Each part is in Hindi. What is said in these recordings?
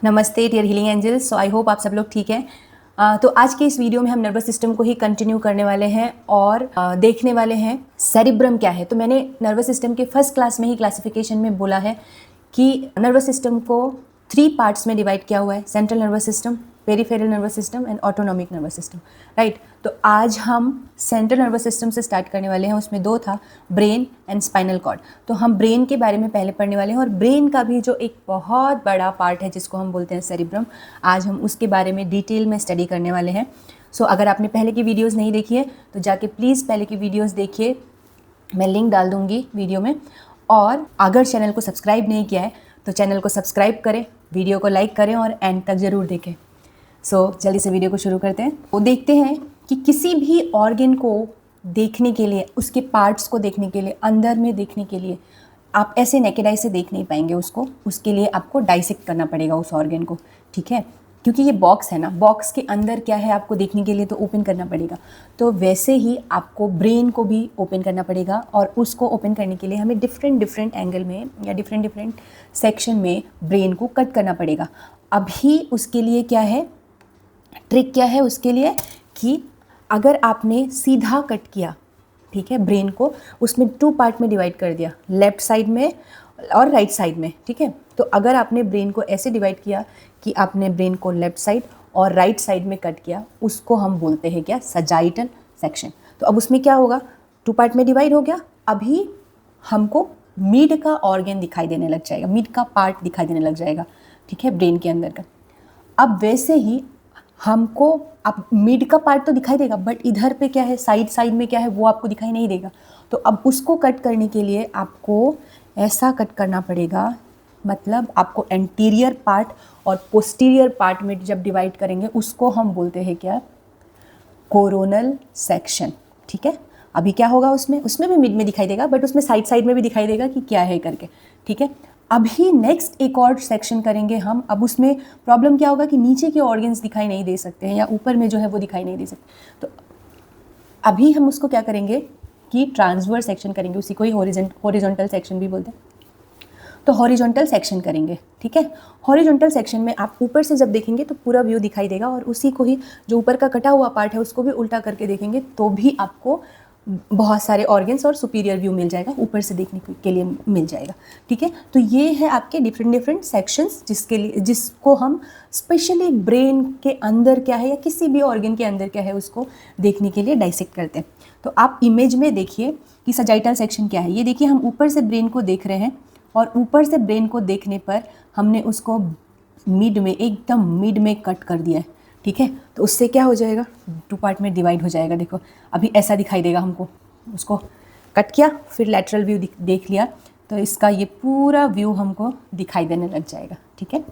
नमस्ते dear healing angels. So I hope आप सब लोग ठीक हैं। तो आज के इस वीडियो में हम नर्वस सिस्टम को ही कंटिन्यू करने वाले हैं और देखने वाले हैं सेरिब्रम क्या है। तो मैंने नर्वस सिस्टम के फर्स्ट क्लास में ही क्लासिफिकेशन में बोला है कि नर्वस सिस्टम को 3 पार्ट्स में डिवाइड किया हुआ है, central nervous system, peripheral nervous system and autonomic nervous system, right. तो आज हम सेंट्रल नर्वस सिस्टम से स्टार्ट करने वाले हैं। उसमें 2 था, ब्रेन एंड स्पाइनल कॉर्ड। तो हम ब्रेन के बारे में पहले पढ़ने वाले हैं और ब्रेन का भी जो एक बहुत बड़ा पार्ट है जिसको हम बोलते हैं सेरिब्रम, आज हम उसके बारे में डिटेल में स्टडी करने वाले हैं। सो अगर आपने पहले की वीडियोज़ नहीं देखी है तो जाके प्लीज़ पहले की वीडियोज़ देखिए, मैं लिंक डाल दूँगी वीडियो में। और अगर चैनल को सब्सक्राइब नहीं किया है तो चैनल को सब्सक्राइब करें, वीडियो को लाइक करें और एंड तक ज़रूर देखें। जल्दी से वीडियो को शुरू करते हैं। वो देखते हैं कि किसी भी ऑर्गन को देखने के लिए, उसके पार्ट्स को देखने के लिए, अंदर में देखने के लिए आप ऐसे नेकेड आई से देख नहीं पाएंगे उसको। उसके लिए आपको डाइसेक्ट करना पड़ेगा उस ऑर्गन को, ठीक है। क्योंकि ये बॉक्स है ना, बॉक्स के अंदर क्या है आपको देखने के लिए तो ओपन करना पड़ेगा। तो वैसे ही आपको ब्रेन को भी ओपन करना पड़ेगा और उसको ओपन करने के लिए हमें डिफरेंट एंगल में या डिफरेंट सेक्शन में ब्रेन को कट करना पड़ेगा। अभी उसके लिए क्या है, ट्रिक क्या है उसके लिए कि अगर आपने सीधा कट किया, ठीक है, ब्रेन को उसमें 2 पार्ट में डिवाइड कर दिया, लेफ़्ट साइड में और राइट साइड में, ठीक है। तो अगर आपने ब्रेन को ऐसे डिवाइड किया कि आपने ब्रेन को लेफ़्ट साइड और राइट साइड में कट किया, उसको हम बोलते हैं क्या, सजाइटल सेक्शन। तो अब उसमें क्या होगा, 2 पार्ट में डिवाइड हो गया। अभी हमको मिड का ऑर्गन दिखाई देने लग जाएगा, मिड का पार्ट दिखाई देने लग जाएगा, ठीक है, ब्रेन के अंदर का। अब वैसे ही हमको अब मिड का पार्ट तो दिखाई देगा, बट इधर पे क्या है, साइड में क्या है वो आपको दिखाई नहीं देगा। तो अब उसको कट करने के लिए आपको ऐसा कट करना पड़ेगा, मतलब आपको एंटीरियर पार्ट और पोस्टीरियर पार्ट में जब डिवाइड करेंगे उसको हम बोलते हैं क्या, कोरोनल सेक्शन, ठीक है। अभी क्या होगा, उसमें भी मिड में दिखाई देगा, बट उसमें साइड में भी दिखाई देगा कि क्या है करके, ठीक है। अभी नेक्स्ट एक और सेक्शन करेंगे हम। अब उसमें प्रॉब्लम क्या होगा कि नीचे के ऑर्गन्स दिखाई नहीं दे सकते हैं या ऊपर में जो है वो दिखाई नहीं दे सकते। तो अभी हम उसको क्या करेंगे कि ट्रांसवर्स सेक्शन करेंगे, उसी को ही हॉरिजॉन्टल सेक्शन भी बोलते हैं। तो हॉरिजॉन्टल सेक्शन करेंगे, ठीक है। हॉरिजॉन्टल सेक्शन में आप ऊपर से जब देखेंगे तो पूरा व्यू दिखाई देगा और उसी को ही जो ऊपर का कटा हुआ पार्ट है उसको भी उल्टा करके देखेंगे तो भी आपको बहुत सारे ऑर्गन्स और सुपीरियर व्यू मिल जाएगा, ऊपर से देखने के लिए मिल जाएगा, ठीक है। तो ये है आपके डिफरेंट सेक्शंस जिसको हम स्पेशली ब्रेन के अंदर क्या है या किसी भी ऑर्गन के अंदर क्या है उसको देखने के लिए डाइसेक्ट करते हैं। तो आप इमेज में देखिए कि सजाइटल सेक्शन क्या है। ये देखिए, हम ऊपर से ब्रेन को देख रहे हैं और ऊपर से ब्रेन को देखने पर हमने उसको मिड में, एकदम मिड में कट कर दिया है, ठीक है। तो उससे क्या हो जाएगा, 2 पार्ट में डिवाइड हो जाएगा। देखो अभी ऐसा दिखाई देगा हमको, उसको कट किया फिर लैटरल व्यू देख लिया तो इसका ये पूरा व्यू हमको दिखाई देने लग जाएगा, ठीक है।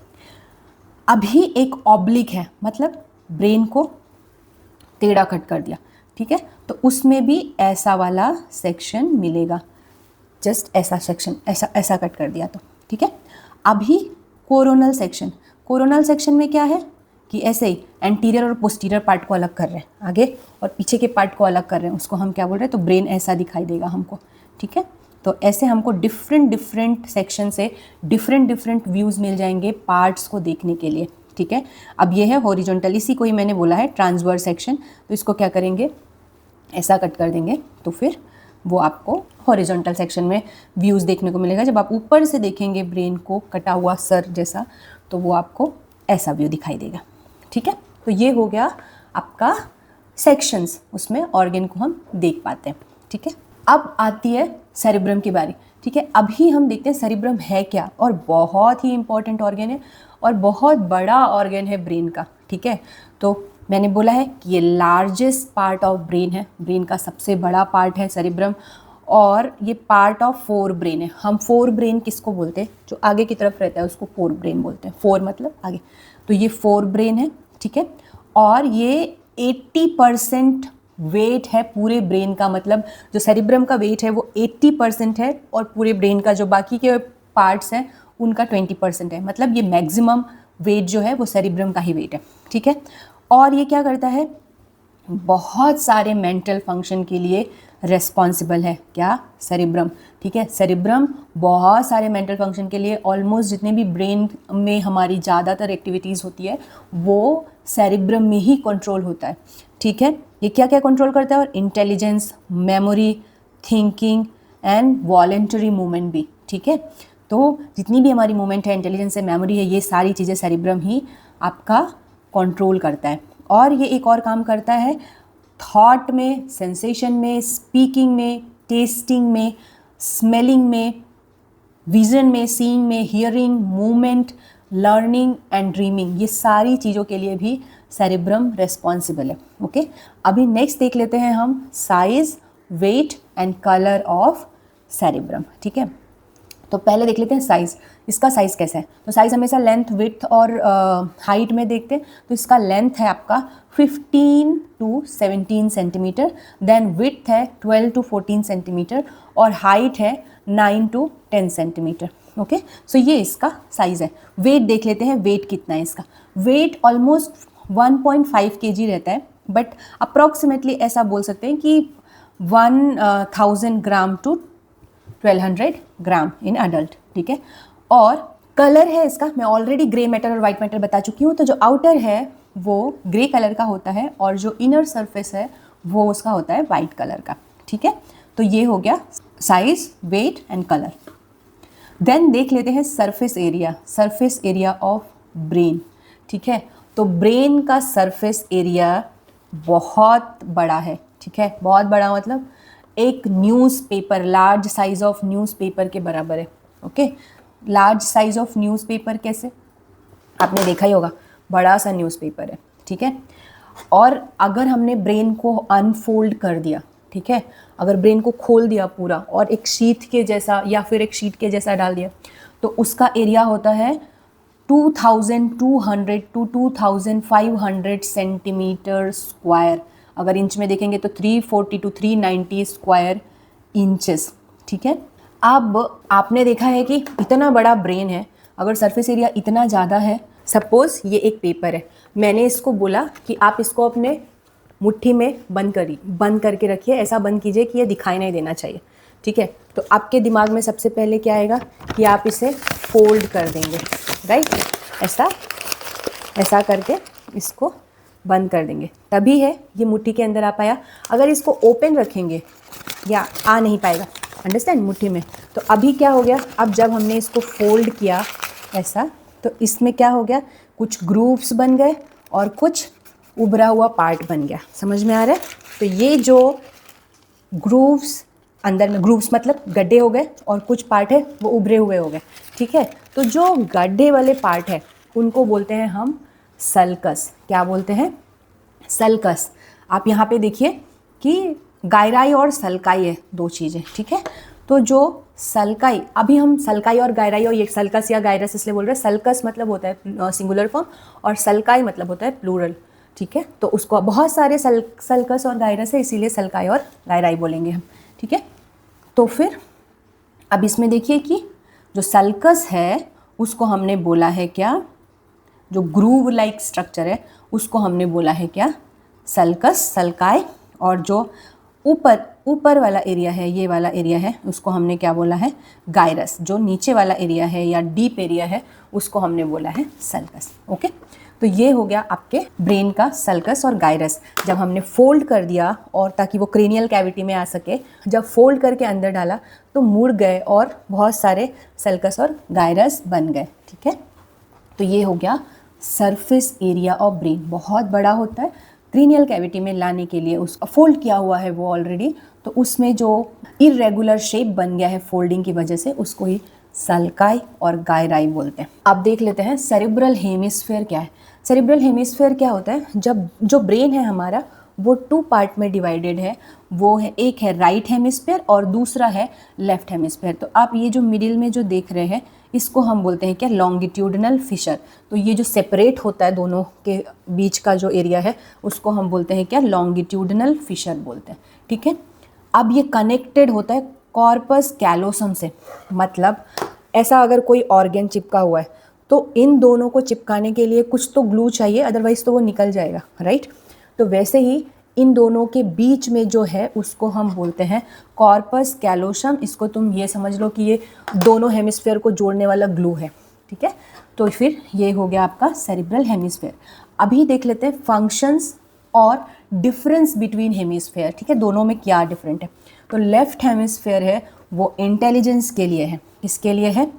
अभी एक ऑब्लिक है, मतलब ब्रेन को टेढ़ा कट कर दिया, ठीक है। तो उसमें भी ऐसा वाला सेक्शन मिलेगा, जस्ट ऐसा सेक्शन, ऐसा कट कर दिया तो, ठीक है। अभी कोरोनल सेक्शन में क्या है कि ऐसे ही एंटीरियर और पोस्टीरियर पार्ट को अलग कर रहे हैं, आगे और पीछे के पार्ट को अलग कर रहे हैं, उसको हम क्या बोल रहे हैं, तो ब्रेन ऐसा दिखाई देगा हमको, ठीक है। तो ऐसे हमको डिफरेंट सेक्शन से डिफरेंट व्यूज़ मिल जाएंगे पार्ट्स को देखने के लिए, ठीक है। अब ये है हॉरिजॉन्टल, इसी को ही मैंने बोला है ट्रांसवर्स सेक्शन। तो इसको क्या करेंगे, ऐसा कट कर देंगे तो फिर वो आपको हॉरिजॉन्टल सेक्शन में व्यूज़ देखने को मिलेगा। जब आप ऊपर से देखेंगे ब्रेन को कटा हुआ सर जैसा तो वो आपको ऐसा व्यू दिखाई देगा, ठीक है। तो ये हो गया आपका सेक्शंस, उसमें ऑर्गन को हम देख पाते हैं, ठीक है। अब आती है सेरिब्रम की बारी, ठीक है। अभी हम देखते हैं सेरिब्रम है क्या, और बहुत ही इंपॉर्टेंट ऑर्गन है और बहुत बड़ा ऑर्गन है ब्रेन का, ठीक है। तो मैंने बोला है कि ये लार्जेस्ट पार्ट ऑफ ब्रेन है, ब्रेन का सबसे बड़ा पार्ट है सेरिब्रम, और ये पार्ट ऑफ 4 ब्रेन है। हम 4 ब्रेन किसको बोलते हैं, जो आगे की तरफ रहता है उसको 4 ब्रेन बोलते हैं, 4 मतलब आगे। तो ये 4 ब्रेन है, ठीक है। और ये 80% वेट है पूरे ब्रेन का, मतलब जो सेरिब्रम का वेट है वो 80% है और पूरे ब्रेन का जो बाकी के पार्ट्स हैं उनका 20% है। मतलब ये मैक्सिमम वेट जो है वो सेरिब्रम का ही वेट है, ठीक है। और ये क्या करता है, बहुत सारे मेंटल फंक्शन के लिए रेस्पॉन्सिबल है, क्या, सेरिब्रम। ठीक है। सेरिब्रम बहुत सारे मेंटल फंक्शन के लिए, ऑलमोस्ट जितने भी ब्रेन में हमारी ज़्यादातर एक्टिविटीज़ होती है वो सेरिब्रम में ही कंट्रोल होता है, ठीक है। ये क्या क्या कंट्रोल करता है? और intelligence, memory, thinking and voluntary movement भी, ठीक है। तो जितनी भी हमारी मूवमेंट है, इंटेलिजेंस है, मेमोरी है, ये सारी चीज़ें सेरिब्रम ही आपका कंट्रोल करता है। और ये एक और काम करता है थॉट में, सेंसेशन में, स्पीकिंग में, टेस्टिंग में, स्मेलिंग में, विजन में, सीइंग में, hearing, movement, learning and dreaming, ये सारी चीज़ों के लिए भी सेरिब्रम रिस्पॉन्सिबल है। ओके, अभी नेक्स्ट देख लेते हैं हम size, weight and colour of cerebrum, ठीक है। तो पहले देख लेते हैं साइज़। इसका साइज़ कैसा है? तो साइज़ हमेशा लेंथ, विड्थ और हाइट में देखते हैं। तो इसका लेंथ है आपका 15 to 17 सेंटीमीटर, देन विड्थ है 12 to 14 सेंटीमीटर और हाइट है 9 to 10 सेंटीमीटर। ओके, सो ये इसका साइज़ है। वेट देख लेते हैं, वेट कितना है इसका। वेट ऑलमोस्ट 1.5 kg रहता है, बट अप्रॉक्सीमेटली ऐसा बोल सकते हैं कि 1000 ग्राम टू 1200 ग्राम इन अडल्ट, ठीक है। और कलर है इसका, मैं ऑलरेडी ग्रे मैटर और वाइट मैटर बता चुकी हूँ। तो जो आउटर है वो ग्रे कलर का होता है और जो इनर सरफेस है वो उसका होता है वाइट कलर का, ठीक है। तो ये हो गया size, weight and colour. Then देख लेते हैं surface area, surface area of brain, ठीक है। तो ब्रेन का सरफेस एरिया बहुत बड़ा है, ठीक है। बहुत बड़ा मतलब एक newspaper, large size of newspaper के बराबर है। Okay, large size of newspaper कैसे? आपने देखा ही होगा, बड़ा सा न्यूज़पेपर है, ठीक है। और अगर हमने ब्रेन को अनफोल्ड कर दिया, ठीक है, अगर ब्रेन को खोल दिया पूरा और एक शीट के जैसा या फिर एक शीट के जैसा डाल दिया, तो उसका एरिया होता है 2200 to 2500 सेंटीमीटर स्क्वायर। अगर इंच में देखेंगे तो 340 to 390 स्क्वायर इंचेस, ठीक है। अब आपने देखा है कि इतना बड़ा ब्रेन है, अगर सरफेस एरिया इतना ज़्यादा है, सपोज़ ये एक पेपर है, मैंने इसको बोला कि आप इसको अपने मुट्ठी में बंद करके रखिए, ऐसा बंद कीजिए कि ये दिखाई नहीं देना चाहिए, ठीक है। तो आपके दिमाग में सबसे पहले क्या आएगा कि आप इसे फोल्ड कर देंगे, राइट, ऐसा करके इसको बंद कर देंगे, तभी है ये मुट्ठी के अंदर आ पाया। अगर इसको ओपन रखेंगे या आ नहीं पाएगा, अंडरस्टैंड, मुट्ठी में। तो अभी क्या हो गया, अब जब हमने इसको फोल्ड किया ऐसा, तो इसमें क्या हो गया, कुछ ग्रूव्स बन गए और कुछ उभरा हुआ पार्ट बन गया। समझ में आ रहा है? तो ये जो ग्रूव्स, अंदर में ग्रूव्स मतलब गड्ढे हो गए और कुछ पार्ट है वो उभरे हुए हो गए, ठीक है। तो जो गड्ढे वाले पार्ट है उनको बोलते हैं हम सल्कस। क्या बोलते हैं? सल्कस। आप यहाँ पे देखिए कि गायराई और सल्काई है, दो चीज़ें, ठीक है। तो जो सल्काई, अभी हम सल्काई और गायराई और ये सल्कस या गायरस इसलिए बोल रहे हैं, सल्कस मतलब होता है सिंगुलर फॉर्म और सल्काई मतलब होता है प्लूरल, ठीक है। तो उसको बहुत सारे सल्कस और गायरस है, इसीलिए सल्काई और गायराई बोलेंगे हम, ठीक है। तो फिर अब इसमें देखिए कि जो सल्कस है उसको हमने बोला है क्या, जो ग्रूव लाइक स्ट्रक्चर है उसको हमने बोला है क्या, सल्कस, सल्काई। और जो ऊपर वाला एरिया है, ये वाला एरिया है, उसको हमने क्या बोला है, गायरस। जो नीचे वाला एरिया है या डीप एरिया है उसको हमने बोला है सल्कस। ओके, तो ये हो गया आपके ब्रेन का सल्कस और गायरस। जब हमने फोल्ड कर दिया और ताकि वो क्रेनियल कैविटी में आ सके, जब फोल्ड करके अंदर डाला तो मुड़ गए और बहुत सारे सल्कस और गायरस बन गए, ठीक है। तो ये हो गया सरफेस एरिया ऑफ ब्रेन, बहुत बड़ा होता है। क्रेनियल कैविटी में लाने के लिए उसका फोल्ड किया हुआ है वो ऑलरेडी, तो उसमें जो इरेगुलर शेप बन गया है फोल्डिंग की वजह से, उसको ही सल्काई और गायराई बोलते हैं। अब देख लेते हैं सेरिब्रल हेमिस्फीयर क्या है। सेरिब्रल हेमिस्फीयर क्या होता है, जब जो ब्रेन है हमारा वो 2 पार्ट में डिवाइडेड है। वो है, एक है राइट हेमिस्फीयर और दूसरा है लेफ्ट हेमिस्फीयर। तो आप ये जो मिडिल में जो देख रहे हैं इसको हम बोलते हैं क्या, लॉन्गिट्यूडनल फिशर। तो ये जो सेपरेट होता है दोनों के बीच का जो एरिया है उसको हम बोलते हैं क्या, लॉन्गिट्यूडनल फिशर बोलते हैं, ठीक है। अब ये कनेक्टेड होता है कॉर्पस कैलोसम से, मतलब ऐसा अगर कोई ऑर्गन चिपका हुआ है तो इन दोनों को चिपकाने के लिए कुछ तो ग्लू चाहिए, अदरवाइज तो वो निकल जाएगा, राइट। तो वैसे ही इन दोनों के बीच में जो है उसको हम बोलते हैं कॉर्पस कैलोसम। इसको तुम ये समझ लो कि ये दोनों हेमिस्फेयर को जोड़ने वाला ग्लू है, ठीक है। तो फिर ये हो गया आपका सेरिब्रल हेमिस्फेयर। अभी देख लेते हैं फंक्शंस और डिफरेंस बिटवीन हेमिस्फेयर, ठीक है, दोनों में क्या डिफरेंट है। तो लेफ्ट हेमिस्फेयर है वो इंटेलिजेंस के लिए है, किसके लिए है,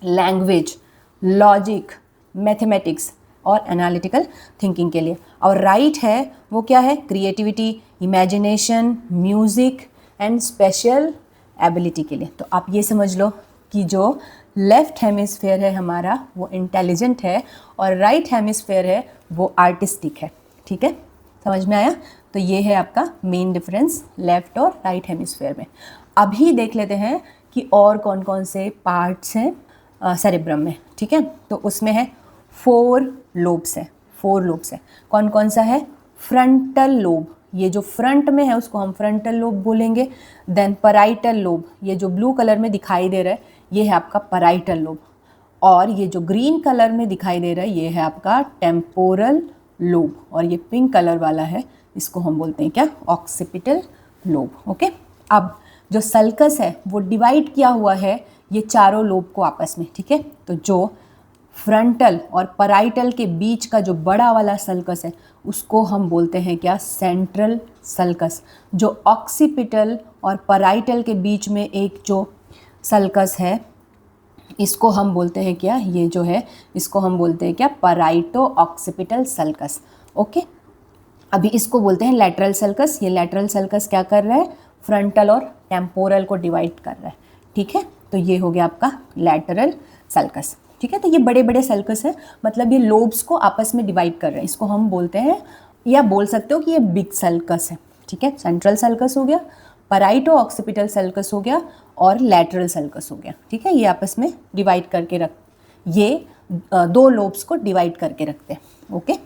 लैंग्वेज, लॉजिक, मैथमेटिक्स और एनालिटिकल थिंकिंग के लिए। और राइट है वो क्या है, creativity, imagination, music and special ability के लिए। तो आप ये समझ लो कि जो लेफ्ट हेमिस्फेयर है हमारा वो इंटेलिजेंट है और राइट हेमिस्फेयर है वो आर्टिस्टिक है, ठीक है, समझ में आया। तो ये है आपका मेन डिफरेंस लेफ्ट और राइट हेमिस्फेयर में। अभी देख लेते हैं कि और कौन कौन से पार्ट्स हैं सेरिब्रम में, ठीक है। तो उसमें है 4 लोब्स है, 4 लोब्स है। कौन कौन सा है, फ्रंटल लोब, ये जो फ्रंट में है उसको हम फ्रंटल लोब बोलेंगे। देन पैराइटल लोब, ये जो ब्लू कलर में दिखाई दे रहा है ये है आपका पैराइटल लोब। और ये जो ग्रीन कलर में दिखाई दे रहा है ये है आपका टेम्पोरल लोब। और ये पिंक कलर वाला है इसको हम बोलते हैं क्या, ऑक्सीपिटल लोब। ओके, अब जो सल्कस है वो डिवाइड किया हुआ है ये चारों लोब को आपस में, ठीक है। तो जो फ्रंटल और पैराइटल के बीच का जो बड़ा वाला सल्कस है उसको हम बोलते हैं क्या, सेंट्रल सल्कस। जो ऑक्सीपिटल और पैराइटल के बीच में एक जो सल्कस है इसको हम बोलते हैं क्या, ये जो है इसको हम बोलते हैं क्या, पैराइटो ऑक्सीपिटल सल्कस। ओके, अभी इसको बोलते हैं लैटरल सल्कस। ये लैटरल सल्कस क्या कर रहा है, फ्रंटल और टेम्पोरल को डिवाइड कर रहा है, ठीक है। तो ये हो गया आपका लैटरल सल्कस, ठीक है। तो ये बड़े बड़े सल्कस है, मतलब ये लोब्स को आपस में डिवाइड कर रहे हैं, इसको हम बोलते हैं, या बोल सकते हो कि ये बिग सल्कस है, ठीक है। सेंट्रल सल्कस हो गया, पैराइटो ऑक्सीपिटल सल्कस हो गया और लैटरल सल्कस हो गया, ठीक है। ये आपस में डिवाइड करके ये 2 लोब्स को डिवाइड करके रखते हैं। ओके,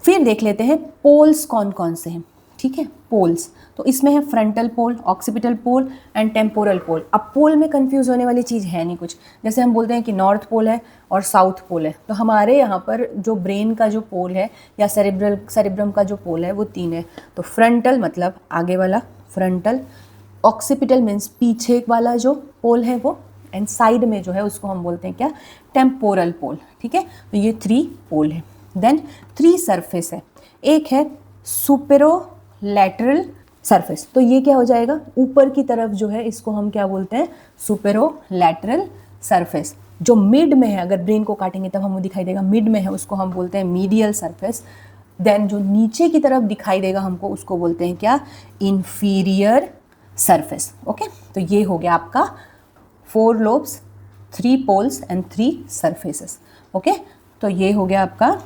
फिर देख लेते हैं पोल्स कौन कौन से हैं, ठीक है। पोल्स तो इसमें है frontal pole, occipital pole and temporal pole. अब पोल में कंफ्यूज होने वाली चीज़ है नहीं कुछ, जैसे हम बोलते हैं कि नॉर्थ पोल है और साउथ पोल है। तो हमारे यहाँ पर जो ब्रेन का जो पोल है या सेरिब्रम का जो पोल है वो 3 है। तो फ्रंटल मतलब आगे वाला फ्रंटल, ऑक्सीपिटल मीन्स पीछे वाला जो पोल है वो, एंड साइड में जो है उसको हम बोलते हैं क्या, टेम्पोरल पोल, ठीक है। तो ये 3 पोल है। देन 3 सरफेस है, एक है सुपेरो लैटरल सरफेस। तो ये क्या हो जाएगा, ऊपर की तरफ जो है इसको हम क्या बोलते हैं, सुपेरो लैटरल सरफेस। जो मिड में है, अगर ब्रेन को काटेंगे तब हमें दिखाई देगा, मिड में है उसको हम बोलते हैं मीडियल सरफेस। देन जो नीचे की तरफ दिखाई देगा हमको उसको बोलते हैं क्या, इंफीरियर सरफेस। ओके, तो ये हो गया आपका 4 lobes, 3 poles and 3 surfaces. Okay, तो ये हो गया आपका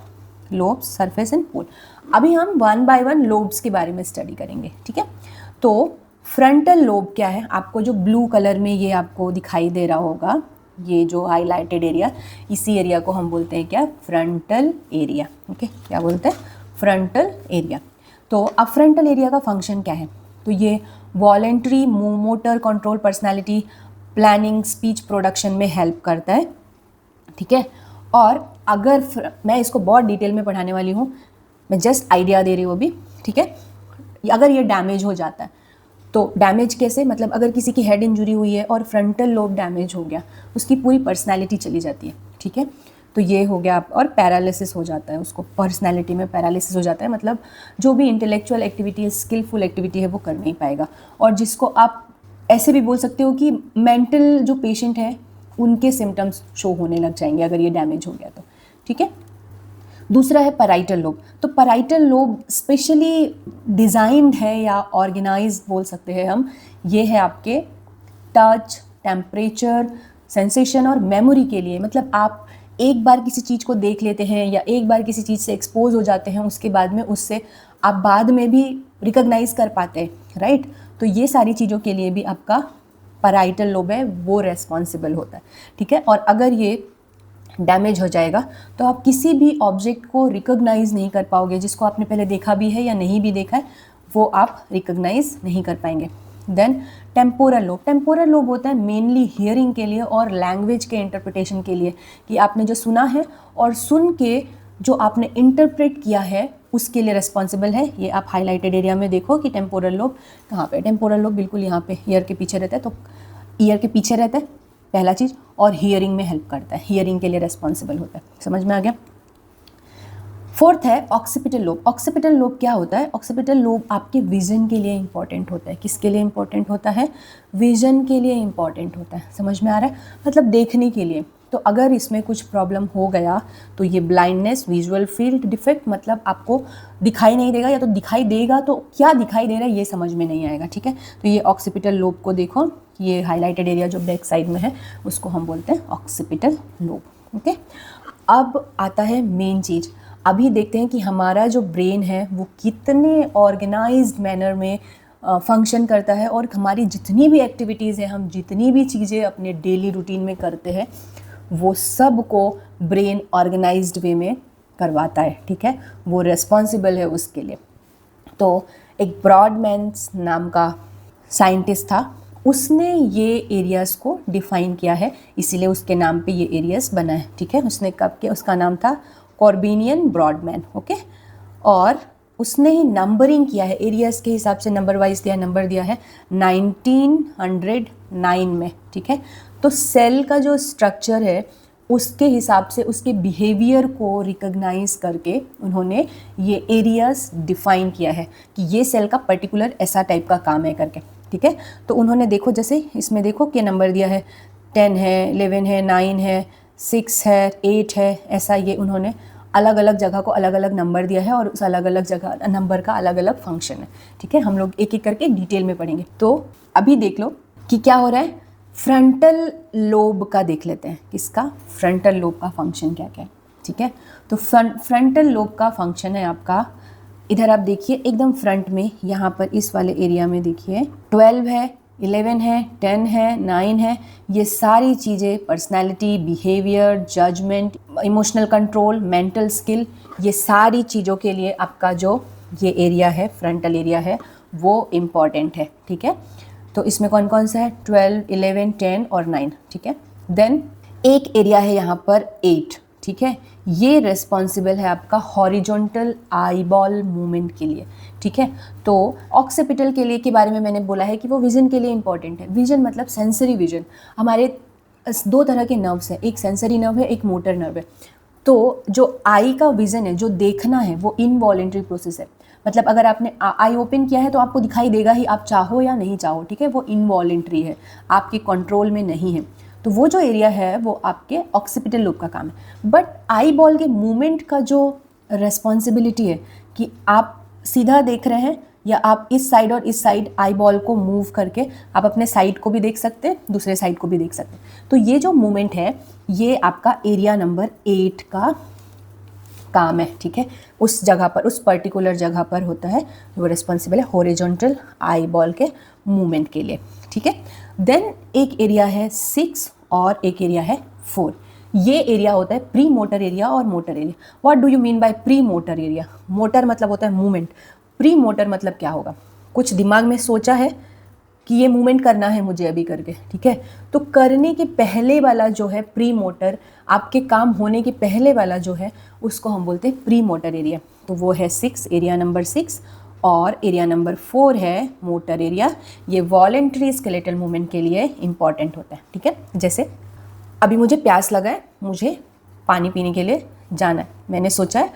लोब्स, सरफेस एंड पोल। अभी हम 1 बाय 1 लोब्स के बारे में स्टडी करेंगे, ठीक है। तो फ्रंटल लोब क्या है, आपको जो ब्लू कलर में ये आपको दिखाई दे रहा होगा, ये जो हाईलाइटेड एरिया, इसी एरिया को हम बोलते हैं क्या, फ्रंटल एरिया। ओके, क्या बोलते हैं, फ्रंटल एरिया। तो अब फ्रंटल एरिया का फंक्शन क्या है, तो ये voluntary motor control, personality planning, speech production में हेल्प करता है, ठीक है। और अगर मैं इसको बहुत डिटेल में पढ़ाने वाली हूँ, मैं जस्ट आइडिया दे रही हूँ अभी, ठीक है। अगर ये डैमेज हो जाता है तो डैमेज कैसे, मतलब अगर किसी की हेड इंजरी हुई है और फ्रंटल लोब डैमेज हो गया, उसकी पूरी पर्सनैलिटी चली जाती है, ठीक है। तो ये हो गया, और पैरालिसिस हो जाता है, उसको पर्सनैलिटी में पैरालिसिस हो जाता है, मतलब जो भी इंटेलेक्चुअल एक्टिविटी है, स्किलफुल एक्टिविटी है वो कर नहीं पाएगा। और जिसको आप ऐसे भी बोल सकते हो कि मेंटल जो पेशेंट है उनके सिम्टम्स शो होने लग जाएंगे अगर ये डैमेज हो गया तो, ठीक है। दूसरा है पैराइटल लोब। तो पैराइटल लोब स्पेशली डिज़ाइंड है या ऑर्गेनाइज्ड बोल सकते हैं हम, ये है आपके टच, टेम्परेचर, सेंसेशन और मेमोरी के लिए। मतलब आप एक बार किसी चीज़ को देख लेते हैं या एक बार किसी चीज़ से एक्सपोज हो जाते हैं, उसके बाद में उससे आप बाद में भी रिकॉग्नाइज कर पाते हैं, राइट। तो ये सारी चीज़ों के लिए भी आपका पैराइटल लोब है वो रेस्पॉन्सिबल होता है, ठीक है। और अगर ये डैमेज हो जाएगा तो आप किसी भी ऑब्जेक्ट को रिकॉग्नाइज नहीं कर पाओगे, जिसको आपने पहले देखा भी है या नहीं भी देखा है वो आप रिकॉग्नाइज नहीं कर पाएंगे। Then temporal lobe. Temporal lobe होता है मेनली हियरिंग के लिए और लैंग्वेज के इंटरप्रिटेशन के लिए, कि आपने जो सुना है और सुन के जो आपने इंटरप्रेट किया है उसके लिए रिस्पॉन्सिबल है। ये आप हाईलाइटेड एरिया में देखो कि टेम्पोरल लोब कहाँ पे, टेम्पोरल लोब बिल्कुल यहाँ पे ईयर के पीछे रहता है, तो ईयर के पीछे रहता है पहला चीज़, और हियरिंग में हेल्प करता है, हियरिंग के लिए रिस्पॉन्सिबल होता है। समझ में आ गया। फोर्थ है ऑक्सीपिटल लोब। ऑक्सीपिटल लोब क्या होता है? ऑक्सीपिटल लोब आपके विजन के लिए इंपॉर्टेंट होता है। किसके लिए इंपॉर्टेंट होता है? विजन के लिए इंपॉर्टेंट होता है। समझ में आ रहा है? मतलब देखने के लिए। तो अगर इसमें कुछ प्रॉब्लम हो गया तो ये ब्लाइंडनेस, विजुअल फील्ड डिफेक्ट, मतलब आपको दिखाई नहीं देगा, या तो दिखाई देगा तो क्या दिखाई दे रहा है ये समझ में नहीं आएगा। ठीक है, तो ये ऑक्सीपिटल लोब को देखो, ये हाईलाइटेड एरिया जो बैक साइड में है उसको हम बोलते हैं ऑक्सीपिटल लोब। ओके, अब आता है मेन चीज़। अभी देखते हैं कि हमारा जो ब्रेन है वो कितने ऑर्गेनाइज्ड मैनर में फंक्शन करता है, और हमारी जितनी भी एक्टिविटीज़ हैं, हम जितनी भी चीज़ें अपने डेली रूटीन में करते हैं, वो सब को ब्रेन ऑर्गेनाइज्ड वे में करवाता है। ठीक है, वो रिस्पॉन्सिबल है उसके लिए। तो एक ब्रॉडमैन नाम का साइंटिस्ट था, उसने ये एरियाज़ को डिफ़ाइन किया है, इसीलिए उसके नाम पे ये एरियाज़ बना है। ठीक है, उसने कब किया? उसका नाम था कॉर्बिनियन ब्रॉडमैन। ओके, और उसने ही नंबरिंग किया है, एरियाज़ के हिसाब से नंबर वाइज दिया, नंबर दिया है 1909 में। ठीक है, तो सेल का जो स्ट्रक्चर है उसके हिसाब से उसके बिहेवियर को रिकग्नाइज करके उन्होंने ये एरियाज़ डिफ़ाइन किया है कि ये सेल का पर्टिकुलर ऐसा टाइप का काम है करके। ठीक है, तो उन्होंने देखो, जैसे इसमें देखो कि नंबर दिया है 10 है, 11 है, 9 है, 6 है, 8 है, ऐसा ये उन्होंने अलग अलग जगह को अलग अलग नंबर दिया है, और उस अलग अलग जगह नंबर का अलग अलग फंक्शन है। ठीक है, हम लोग एक एक करके डिटेल में पढ़ेंगे। तो अभी देख लो कि क्या हो रहा है। फ्रंटल लोब का देख लेते हैं, किसका? फ्रंटल लोब का फंक्शन क्या क्या है। ठीक है, तो फ्रंटल लोब का फंक्शन है आपका, इधर आप देखिए एकदम फ्रंट में, यहाँ पर इस वाले एरिया में देखिए 12 है, 11 है, 10 है, 9 है, ये सारी चीज़ें personality, behaviour, judgement, emotional control, mental skill, ये सारी चीज़ों के लिए आपका जो ये एरिया है, फ्रंटल एरिया है, वो इम्पॉर्टेंट है। ठीक है, तो इसमें कौन कौन सा है? 12, 11, 10 और 9। ठीक है, देन एक एरिया है यहाँ पर 8। ठीक है, ये रिस्पॉन्सिबल है आपका हॉरिजॉन्टल आईबॉल मूवमेंट के लिए। ठीक है, तो ऑक्सीपिटल के लिए के बारे में मैंने बोला है कि वो विजन के लिए इंपॉर्टेंट है। विजन मतलब सेंसरी विजन। हमारे दो तरह के नर्व्स हैं, एक सेंसरी नर्व है, एक मोटर नर्व है। तो जो आई का विजन है, जो देखना है, वो इनवॉलेंट्री प्रोसेस है। मतलब अगर आपने आई ओपन किया है तो आपको दिखाई देगा ही, आप चाहो या नहीं चाहो। ठीक है, वो इनवॉलेंट्री है, आपके कंट्रोल में नहीं है। तो वो जो एरिया है वो आपके ऑक्सीपिटल लोब का काम है। बट आई बॉल के मूवमेंट का जो रिस्पॉन्सिबिलिटी है कि आप सीधा देख रहे हैं या आप इस साइड और इस साइड आई बॉल को मूव करके आप अपने साइड को भी देख सकते हैं, दूसरे साइड को भी देख सकते हैं। तो ये जो मूवमेंट है ये आपका एरिया नंबर 8 का काम है। ठीक है, उस जगह पर, उस पर्टिकुलर जगह पर होता है, वो रिस्पॉन्सिबल है हॉरिजॉन्टल आई बॉल के मूवमेंट के लिए। ठीक है, देन एक एरिया है 6 और एक एरिया है 4। ये एरिया होता है प्री मोटर एरिया और motor area. What do you mean by pre motor area? Motor मतलब होता है मूवमेंट, प्री मोटर मतलब क्या होगा? कुछ दिमाग में सोचा है कि ये मूवमेंट करना है मुझे अभी करके। ठीक है, तो करने के पहले वाला जो है प्री मोटर, आपके काम होने के पहले वाला जो है उसको हम बोलते हैं प्री मोटर एरिया। तो वो है 6, एरिया नंबर 6, और एरिया नंबर 4 है मोटर एरिया। ये वॉलेंट्री स्केलेटल मूवमेंट के लिए इंपॉर्टेंट होता है। ठीक है, जैसे अभी मुझे प्यास लगा है, मुझे पानी पीने के लिए जाना है, मैंने सोचा है,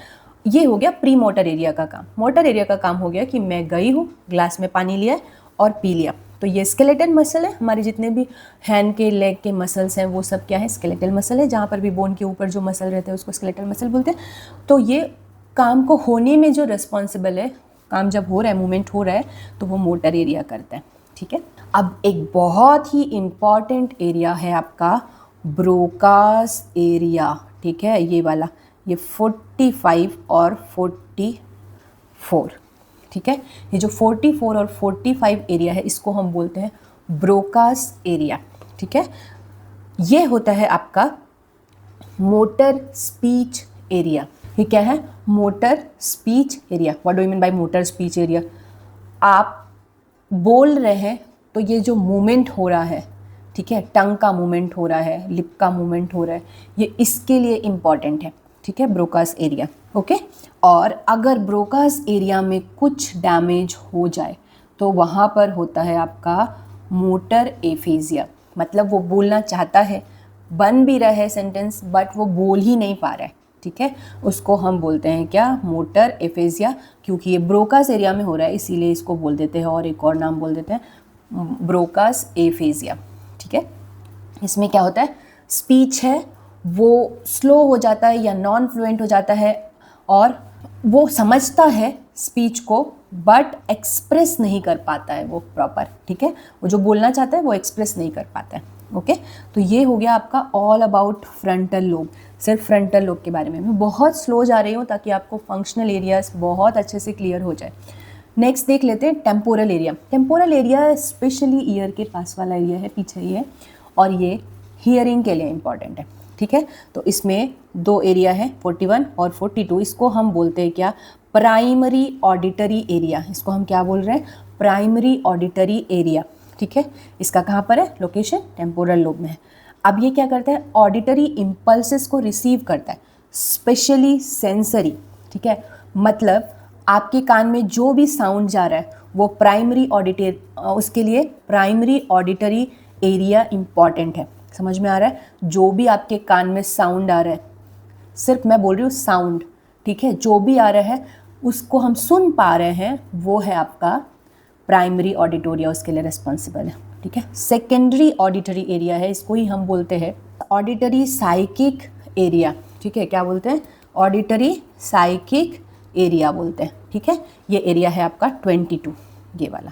ये हो गया प्री मोटर एरिया का काम। मोटर एरिया का काम हो गया कि मैं गई हूँ, ग्लास में पानी लिया और पी लिया। तो ये स्केलेटल मसल है, हमारे जितने भी हैंड के, लेग के मसल्स हैं वो सब क्या है? स्केलेटल मसल है। जहाँ पर भी बोन के ऊपर जो मसल रहते हैं उसको स्केलेटल मसल बोलते हैं। तो ये काम को होने में जो रिस्पॉन्सिबल है, काम जब हो रहा है, मूवमेंट हो रहा है, तो वो मोटर एरिया करता है। ठीक है, अब एक बहुत ही इम्पॉर्टेंट एरिया है आपका ब्रोकास एरिया। ठीक है, ये वाला, ये 45 और 44। ठीक है, ये जो 44 और 45 एरिया है इसको हम बोलते हैं ब्रोकास एरिया। ठीक है, ये होता है आपका मोटर स्पीच एरिया। ये क्या है? Motor speech area. What do you mean by motor speech area? आप बोल रहे हैं तो ये जो मूवमेंट हो रहा है, ठीक है, टंग का मूवमेंट हो रहा है, लिप का मूवमेंट हो रहा है, ये इसके लिए इम्पॉर्टेंट है। ठीक है, ब्रोकास एरिया। ओके, और अगर ब्रोकास एरिया में कुछ डैमेज हो जाए तो वहाँ पर होता है आपका मोटर एफेजिया। मतलब वो बोलना चाहता है, बन भी रहा है सेंटेंस, बट वो बोल ही नहीं पा रहा है, ठीक है, उसको हम बोलते हैं क्या, मोटर एफेजिया। क्योंकि ये ब्रोकास एरिया में हो रहा है इसीलिए इसको बोल देते हैं, और एक और नाम बोल देते हैं ब्रोकास एफेजिया, ठीक है। इसमें क्या होता है, स्पीच है वो स्लो हो जाता है या नॉन फ्लुएंट हो जाता है, और वो समझता है स्पीच को बट एक्सप्रेस नहीं कर पाता है वो प्रॉपर, ठीक है, वो जो बोलना चाहता है वो एक्सप्रेस नहीं कर पाता है। ओके, तो ये हो गया आपका ऑल अबाउट फ्रंटल लोब, सिर्फ फ्रंटल लोब के बारे में। मैं बहुत स्लो जा रही हूँ ताकि आपको फंक्शनल एरियाज बहुत अच्छे से क्लियर हो जाए। नेक्स्ट देख लेते हैं temporal area. Temporal area specially year के पास वाला एरिया है, पीछे ही है, और ये हियरिंग के लिए इम्पॉर्टेंट है, ठीक है। तो इसमें दो एरिया है 41 और 42, इसको हम बोलते हैं क्या, प्राइमरी ऑडिटरी एरिया। इसको हम क्या बोल रहे हैं, प्राइमरी ऑडिटरी एरिया, ठीक है। इसका कहाँ पर है लोकेशन, टेम्पोरल लोब में है। अब ये क्या करता है, ऑडिटरी इम्पल्सेस को रिसीव करता है, स्पेशली सेंसरी, ठीक है। मतलब आपके कान में जो भी साउंड जा रहा है वो प्राइमरी ऑडिटर, उसके लिए प्राइमरी ऑडिटरी एरिया इम्पॉर्टेंट है। समझ में आ रहा है, जो भी आपके कान में साउंड आ रहा है, सिर्फ मैं बोल रही हूँ साउंड, ठीक है, जो भी आ रहा है उसको हम सुन पा रहे हैं, वो है आपका प्राइमरी ऑडिटोरिया, उसके लिए रिस्पॉन्सिबल है, ठीक है। सेकेंडरी ऑडिटरी एरिया है, इसको ही हम बोलते हैं ऑडिटरी साइकिक एरिया, ठीक है। क्या बोलते हैं, ऑडिटरी साइकिक एरिया बोलते हैं, ठीक है। ये एरिया है आपका 22, ये वाला,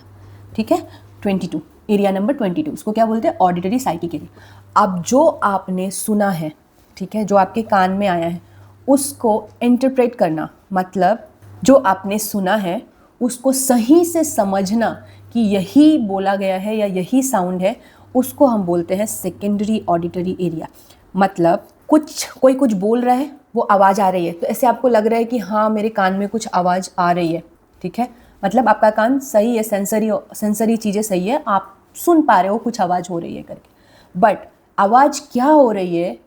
ठीक है, 22, एरिया नंबर 22, इसको क्या बोलते हैं, ऑडिटरी साइकिक एरिया। अब जो आपने सुना है, ठीक है, जो आपके कान में आया है उसको इंटरप्रेट करना, मतलब जो आपने सुना है उसको सही से समझना कि यही बोला गया है या यही साउंड है, उसको हम बोलते हैं सेकेंडरी ऑडिटरी एरिया। मतलब कोई कुछ बोल रहा है, वो आवाज़ आ रही है, तो ऐसे आपको लग रहा है कि हाँ मेरे कान में कुछ आवाज़ आ रही है, ठीक है, मतलब आपका कान सही है, सेंसरी चीज़ें सही है, आप सुन पा रहे हो कुछ आवाज़ हो रही है करके। बट आवाज़ क्या हो रही है,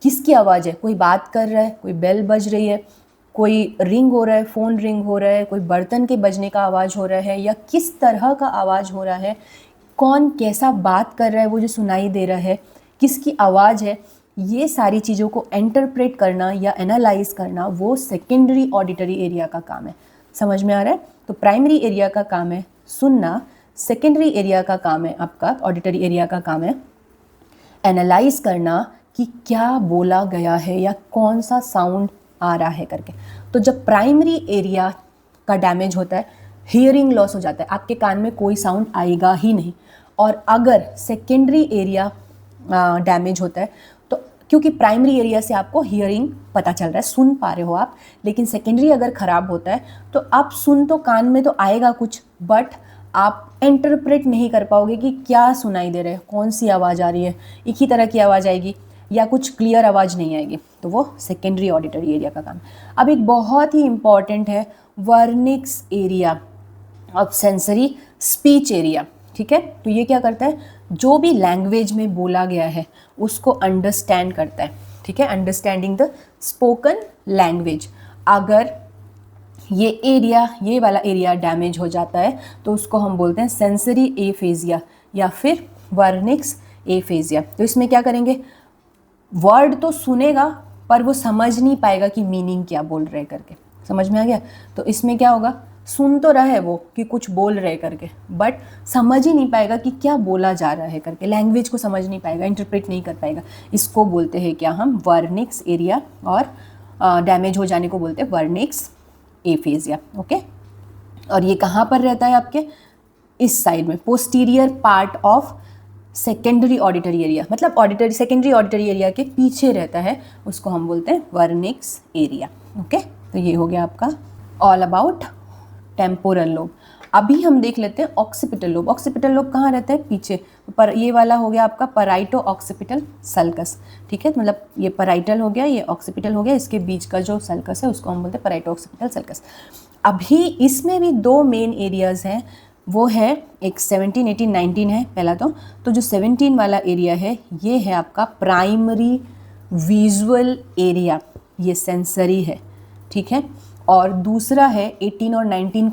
किसकी आवाज़ है, कोई बात कर रहा है, कोई बेल बज रही है, कोई रिंग हो रहा है, फ़ोन रिंग हो रहा है, कोई बर्तन के बजने का आवाज़ हो रहा है, या किस तरह का आवाज़ हो रहा है, कौन कैसा बात कर रहा है, वो जो सुनाई दे रहा है, किसकी आवाज़ है, ये सारी चीज़ों को इंटरप्रेट करना या एनालाइज करना वो सेकेंडरी ऑडिटरी एरिया का काम है। समझ में आ रहा है, तो प्राइमरी एरिया का काम है सुनना, सेकेंडरी एरिया का काम है आपका, ऑडिटरी एरिया का काम है एनालाइज करना कि क्या बोला गया है या कौन सा साउंड आ रहा है करके। तो जब प्राइमरी एरिया का डैमेज होता है, हियरिंग लॉस हो जाता है, आपके कान में कोई साउंड आएगा ही नहीं। और अगर सेकेंडरी एरिया डैमेज होता है, तो क्योंकि प्राइमरी एरिया से आपको हियरिंग पता चल रहा है, सुन पा रहे हो आप, लेकिन सेकेंडरी अगर ख़राब होता है तो आप सुन तो कान में तो आएगा कुछ, बट आप इंटरप्रेट नहीं कर पाओगे कि क्या सुनाई दे रहा है, कौन सी आवाज़ आ रही है, एक ही तरह की आवाज़ आएगी या कुछ क्लियर आवाज़ नहीं आएगी, तो वो सेकेंडरी ऑडिटरी एरिया का काम। अब एक बहुत ही इम्पॉर्टेंट है Wernicke's area of sensory speech area, ठीक है। तो ये क्या करता है, जो भी लैंग्वेज में बोला गया है उसको अंडरस्टैंड करता है, ठीक है, अंडरस्टैंडिंग द स्पोकन लैंग्वेज। अगर ये एरिया, ये वाला एरिया डैमेज हो जाता है तो उसको हम बोलते हैं सेंसरी एफेजिया या फिर वर्निक्स एफेजिया। तो इसमें क्या करेंगे, वर्ड तो सुनेगा पर वो समझ नहीं पाएगा कि मीनिंग क्या बोल रहे करके। समझ में आ गया, तो इसमें क्या होगा, सुन तो रहा है वो कि कुछ बोल रहे करके, बट समझ ही नहीं पाएगा कि क्या बोला जा रहा है करके, लैंग्वेज को समझ नहीं पाएगा, इंटरप्रेट नहीं कर पाएगा। इसको बोलते हैं क्या हम, वर्निक्स एरिया, और डैमेज हो जाने को बोलते हैं वर्निक्स एफेजिया। ओके, और ये कहाँ पर रहता है आपके, इस साइड में, posterior part of secondary auditory area, मतलब सेकेंडरी ऑडिटरी एरिया के पीछे रहता है, उसको हम बोलते हैं वर्निक्स एरिया। ओके, तो ये हो गया आपका ऑल अबाउट टेम्पोरल लोब। अभी हम देख लेते हैं ऑक्सीपिटल लोब। ऑक्सीपिटल लोब कहाँ रहता है, पीछे, पर ये वाला हो गया आपका पराइटो ऑक्सीपिटल सल्कस, ठीक है, मतलब ये पराइटल हो गया, ये ऑक्सीपिटल हो गया, इसके बीच का जो सल्कस है उसको हम बोलते हैं पराइटो ऑक्सीपिटल सल्कस। अभी इसमें भी दो मेन एरियाज़ हैं, वो है एक 17, 18, 19 है पहला। तो जो 17 वाला एरिया है ये है आपका प्राइमरी विजुअल एरिया, ये सेंसरी है, ठीक है। और दूसरा है 18 और 19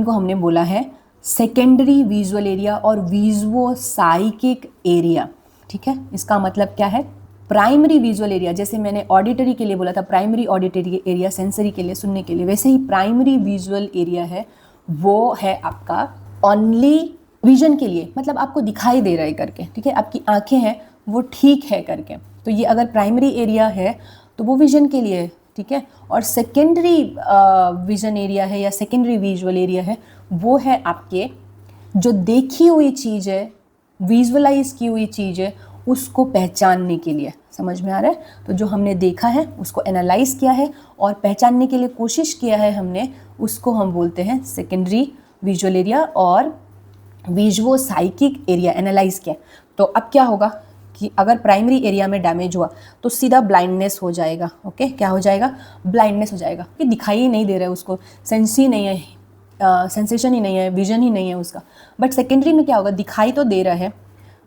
को हमने बोला है सेकेंडरी विजुअल एरिया और विजुओ साइकिक एरिया, ठीक है। इसका मतलब क्या है, प्राइमरी विजुअल एरिया, जैसे मैंने ऑडिटरी के लिए बोला था प्राइमरी ऑडिटरी एरिया सेंसरी के लिए, सुनने के लिए, वैसे ही प्राइमरी विजुअल एरिया है वो है आपका ओनली विजन के लिए, मतलब आपको दिखाई दे रहा है करके, ठीक है, आपकी आंखें हैं वो ठीक है करके, तो ये अगर प्राइमरी एरिया है तो वो विजन के लिए, ठीक है। और सेकेंडरी विजन एरिया है या सेकेंडरी विजुअल एरिया है वो है आपके जो देखी हुई चीज़ है, विजुअलाइज की हुई चीज़ है, उसको पहचानने के लिए, समझ में आ रहा है। तो जो हमने देखा है उसको एनालाइज किया है और पहचानने के लिए कोशिश किया है हमने, उसको हम बोलते हैं सेकेंडरी विजुअल एरिया और विजुओ साइकिक एरिया एनालाइज किया। तो अब क्या होगा कि अगर प्राइमरी एरिया में डैमेज हुआ तो सीधा ब्लाइंडनेस हो जाएगा, ओके। क्या हो जाएगा, ब्लाइंडनेस हो जाएगा, कि दिखाई ही नहीं दे रहा है उसको, सेंस ही नहीं है, सेंसेशन ही नहीं है, विजन ही नहीं है उसका। बट सेकेंडरी में क्या होगा, दिखाई तो दे रहा है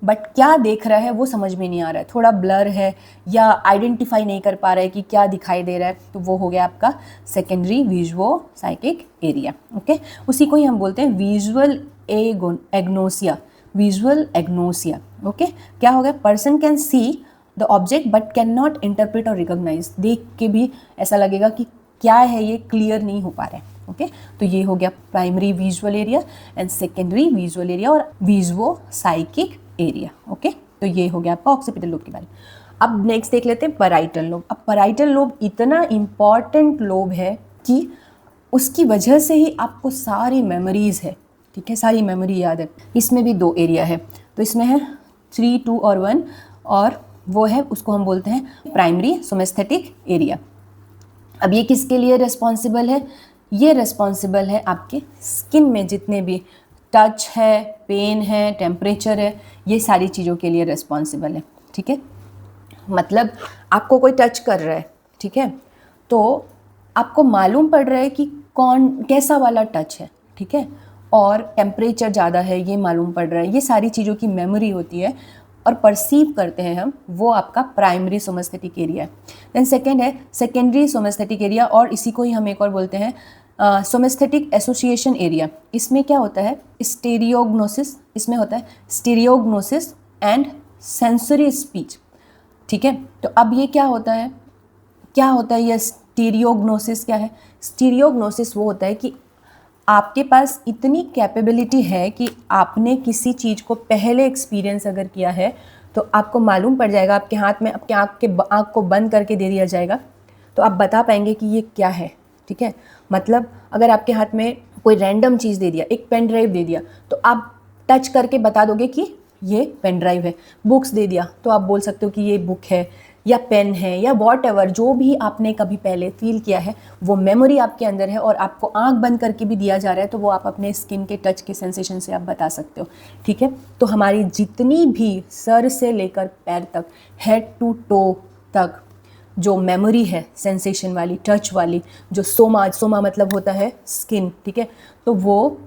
बट क्या देख रहा है वो समझ में नहीं आ रहा है, थोड़ा ब्लर है या आइडेंटिफाई नहीं कर पा रहा है कि क्या दिखाई दे रहा है, तो वो हो गया आपका सेकेंडरी विजुओ साइकिक एरिया, ओके। उसी को ही हम बोलते हैं visual agnosia, visual agnosia, okay. क्या हो गया, person can see the object but can not interpret और रिकॉग्नाइज, देख के भी ऐसा लगेगा कि क्या है ये क्लियर नहीं हो पा रहा है, ओके। तो ये हो गया primary visual area and secondary visual area और विजुओ साइकिक एरिया, ओके। तो ये हो गया आपका ऑक्सीपिटल लोब के बारे में। अब नेक्स्ट देख लेते हैं पैराइटल लोब। अब पैराइटल लोब इतना इम्पॉर्टेंट लोब है कि उसकी वजह से ही आपको सारी मेमोरीज है, ठीक है, सारी मेमोरी याद है। इसमें भी 2 एरिया है, तो इसमें है 3, 2 और 1, और वो है उसको हम बोलते हैं प्राइमरी सोमेस्थेटिक एरिया। अब ये किसके लिए रिस्पॉन्सिबल है, ये रिस्पॉन्सिबल है आपके स्किन में जितने भी टच है, पेन है, टेम्परेचर है, ये सारी चीज़ों के लिए रिस्पॉन्सिबल है, ठीक है। मतलब आपको कोई टच कर रहा है, ठीक है, तो आपको मालूम पड़ रहा है कि कौन कैसा वाला टच है, ठीक है, और टेम्परेचर ज़्यादा है ये मालूम पड़ रहा है, ये सारी चीज़ों की मेमोरी होती है और परसीव करते हैं हम, वो आपका प्राइमरी सोमेस्थेटिक एरिया है। देन सेकेंड है सेकेंडरी सोमेस्थेटिक एरिया, और इसी को ही हम एक और बोलते हैं सोमेस्थेटिक एसोसिएशन एरिया। इसमें क्या होता है, स्टीरियोग्नोसिस, इसमें होता है स्टीरियोग्नोसिस एंड सेंसरी स्पीच, ठीक है। तो अब ये क्या होता है, ये स्टीरियोग्नोसिस क्या है, स्टीरियोग्नोसिस वो होता है कि आपके पास इतनी कैपेबिलिटी है कि आपने किसी चीज़ को पहले एक्सपीरियंस अगर किया है तो आपको मालूम पड़ जाएगा, आपके हाथ में आपके आँख को बंद करके दे दिया जाएगा तो आप बता पाएंगे कि ये क्या है, ठीक है। मतलब अगर आपके हाथ में कोई रैंडम चीज़ दे दिया, एक पेन ड्राइव दे दिया, तो आप टच करके बता दोगे कि ये पेन ड्राइव है। बुक्स दे दिया तो आप बोल सकते हो कि ये बुक है या पेन है या वॉट एवर, जो भी आपने कभी पहले फील किया है वो मेमोरी आपके अंदर है, और आपको आंख बंद करके भी दिया जा रहा है तो वो आप अपने स्किन के टच के सेंसेशन से आप बता सकते हो, ठीक है। तो हमारी जितनी भी सर से लेकर पैर तक, हेड टू टो तक जो मेमोरी है सेंसेशन वाली, टच वाली, जो सोमा मतलब होता है स्किन, ठीक है, तो वो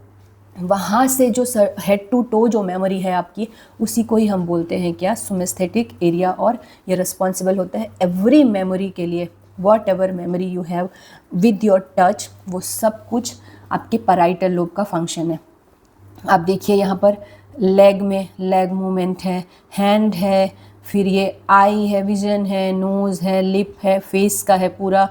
वहाँ से जो हेड टू टो जो मेमोरी है आपकी, उसी को ही हम बोलते हैं क्या, सोमेस्थेटिक एरिया, और ये रिस्पॉन्सिबल होता है एवरी मेमोरी के लिए। What ever memory you have with your touch, वो सब कुछ आपके पैराइटल लोब का फंक्शन है। आप देखिए यहाँ पर लेग में लेग मूवमेंट है, हैंड है, फिर ये आई है, विजन है, नोज़ है, लिप है, फेस का है पूरा,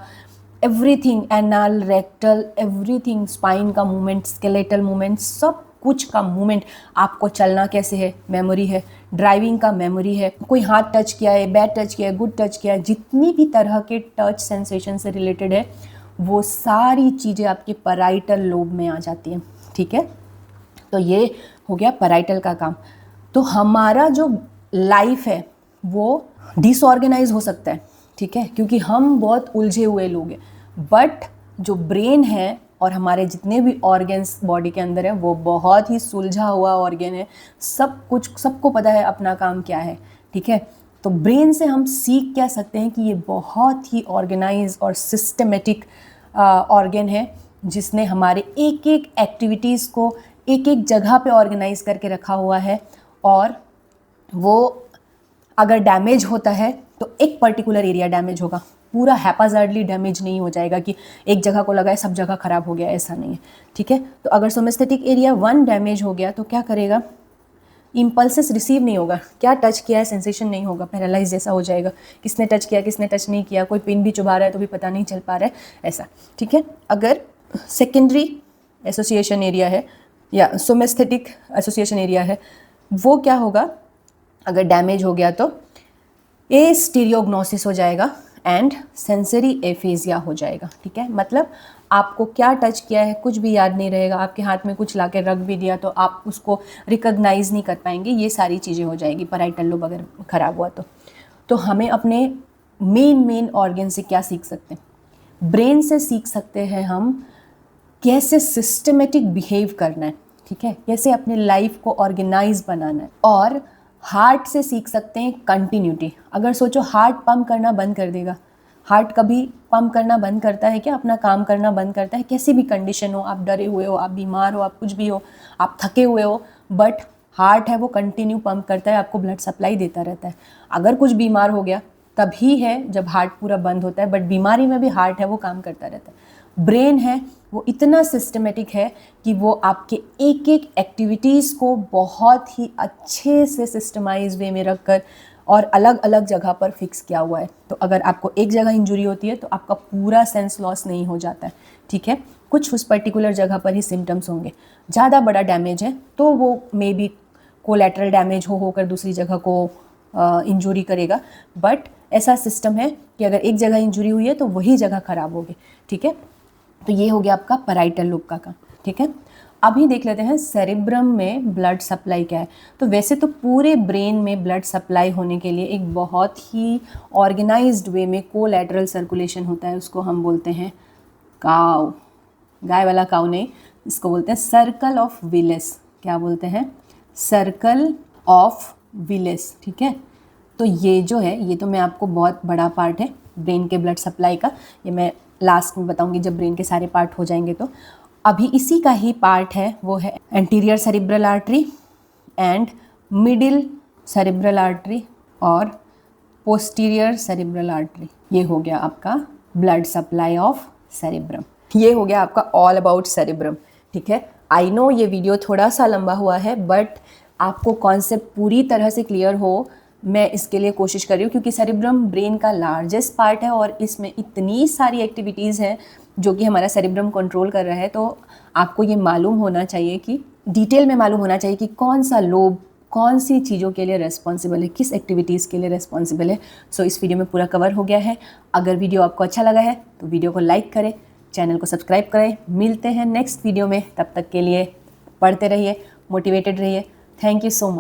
everything, anal, rectal, everything, spine का मूवमेंट, स्केलेटल मूवमेंट, सब कुछ का मूवमेंट, आपको चलना कैसे है मेमोरी है, ड्राइविंग का मेमोरी है, कोई हाथ टच किया है, बैड टच किया है, गुड टच किया है, जितनी भी तरह के टच सेंसेशन से रिलेटेड है वो सारी चीज़ें आपके पैराइटल लोब में आ जाती हैं, ठीक है। तो ये हो गया पैराइटल का काम। तो हमारा जो लाइफ है वो डिसऑर्गेनाइज हो सकता है, ठीक है, क्योंकि हम बहुत उलझे हुए लोग हैं, बट जो ब्रेन है और हमारे जितने भी ऑर्गन्स बॉडी के अंदर है वो बहुत ही सुलझा हुआ ऑर्गन है, सब कुछ सबको पता है अपना काम क्या है, ठीक है। तो ब्रेन से हम सीख क्या सकते हैं कि ये बहुत ही ऑर्गेनाइज और सिस्टमेटिक ऑर्गन है, जिसने हमारे एक एक एक्टिविटीज़ को एक एक जगह पे ऑर्गेनाइज करके रखा हुआ है, और वो अगर डैमेज होता है तो एक पर्टिकुलर एरिया डैमेज होगा, पूरा हैपाजार्डली डैमेज नहीं हो जाएगा कि एक जगह को लगा है सब जगह खराब हो गया, ऐसा नहीं है, ठीक है। तो अगर सोमेस्थेटिक एरिया 1 डैमेज हो गया तो क्या करेगा, इम्पल्सेस रिसीव नहीं होगा, क्या टच किया है सेंसेशन नहीं होगा, पैरालाइज जैसा हो जाएगा, किसने टच किया किसने टच नहीं किया, कोई पिन भी चुभा रहा है तो भी पता नहीं चल पा रहा है, ऐसा, ठीक है। अगर सेकेंडरी एसोसिएशन एरिया है या सोमेस्थेटिक एसोसिएशन एरिया है, वो क्या होगा, अगर डैमेज हो गया तो एस्टीरियोग्नोसिस हो जाएगा एंड सेंसरी एफेजिया हो जाएगा, ठीक है। मतलब आपको क्या टच किया है कुछ भी याद नहीं रहेगा, आपके हाथ में कुछ लाके रख भी दिया तो आप उसको रिकॉग्नाइज नहीं कर पाएंगे, ये सारी चीज़ें हो जाएगी पैराइटल लोब अगर ख़राब हुआ तो हमें अपने मेन ऑर्गन से क्या सीख सकते हैं, ब्रेन से सीख सकते हैं हम कैसे सिस्टमेटिक बिहेव करना है, ठीक है, कैसे अपने लाइफ को ऑर्गेनाइज बनाना है। और हार्ट से सीख सकते हैं कंटिन्यूटी। अगर सोचो हार्ट पंप करना बंद कर देगा, हार्ट कभी पंप करना बंद करता है क्या, अपना काम करना बंद करता है, कैसी भी कंडीशन हो, आप डरे हुए हो, आप बीमार हो, आप कुछ भी हो, आप थके हुए हो, बट हार्ट है वो कंटिन्यू पंप करता है, आपको ब्लड सप्लाई देता रहता है। अगर कुछ बीमार हो गया तभी है जब हार्ट पूरा बंद होता है, बट बीमारी में भी हार्ट है वो काम करता रहता है। ब्रेन है वो इतना सिस्टमेटिक है कि वो आपके एक एक एक्टिविटीज़ को बहुत ही अच्छे से सिस्टमाइज वे में रखकर और अलग अलग जगह पर फिक्स किया हुआ है। तो अगर आपको एक जगह इंजरी होती है तो आपका पूरा सेंस लॉस नहीं हो जाता है, ठीक है, कुछ उस पर्टिकुलर जगह पर ही सिम्टम्स होंगे। ज़्यादा बड़ा डैमेज है तो वो मे बी कोलैटरल डैमेज होकर दूसरी जगह को इंजरी करेगा, बट ऐसा सिस्टम है कि अगर एक जगह इंजरी हुई है तो वही जगह खराब होगी, ठीक है। तो ये हो गया आपका पैराइटल लोब का काम, ठीक है। अभी देख लेते हैं सेरिब्रम में ब्लड सप्लाई क्या है। तो वैसे तो पूरे ब्रेन में ब्लड सप्लाई होने के लिए एक बहुत ही ऑर्गेनाइज्ड वे में कोलैटरल सर्कुलेशन होता है, उसको हम बोलते हैं काव, गाय वाला काव नहीं, इसको बोलते हैं सर्कल ऑफ विलिस। क्या बोलते हैं, सर्कल ऑफ विलिस, ठीक है। तो ये जो है ये तो मैं आपको बहुत बड़ा पार्ट है ब्रेन के ब्लड सप्लाई का, ये मैं लास्ट में बताऊंगी जब ब्रेन के सारे पार्ट हो जाएंगे। तो अभी इसी का ही पार्ट है वो है anterior cerebral artery and middle cerebral artery और पोस्टीरियर सेरिब्रल आर्टरी। ये हो गया आपका ब्लड सप्लाई ऑफ सेरिब्रम, ये हो गया आपका ऑल अबाउट सेरिब्रम, ठीक है। आई नो ये वीडियो थोड़ा सा लंबा हुआ है, बट आपको कॉन्सेप्ट पूरी तरह से क्लियर हो मैं इसके लिए कोशिश कर रही हूँ, क्योंकि सेरिब्रम ब्रेन का लार्जेस्ट पार्ट है और इसमें इतनी सारी एक्टिविटीज़ हैं जो कि हमारा सेरिब्रम कंट्रोल कर रहा है। तो आपको ये मालूम होना चाहिए कि डिटेल में मालूम होना चाहिए कि कौन सा लोब कौन सी चीज़ों के लिए रेस्पॉन्सिबल है, किस एक्टिविटीज़ के लिए रेस्पॉन्सिबल है। सो इस वीडियो में पूरा कवर हो गया है। अगर वीडियो आपको अच्छा लगा है तो वीडियो को लाइक करें, चैनल को सब्सक्राइब करें। मिलते हैं नेक्स्ट वीडियो में, तब तक के लिए पढ़ते रहिए, मोटिवेटेड रहिए। Thank you so much.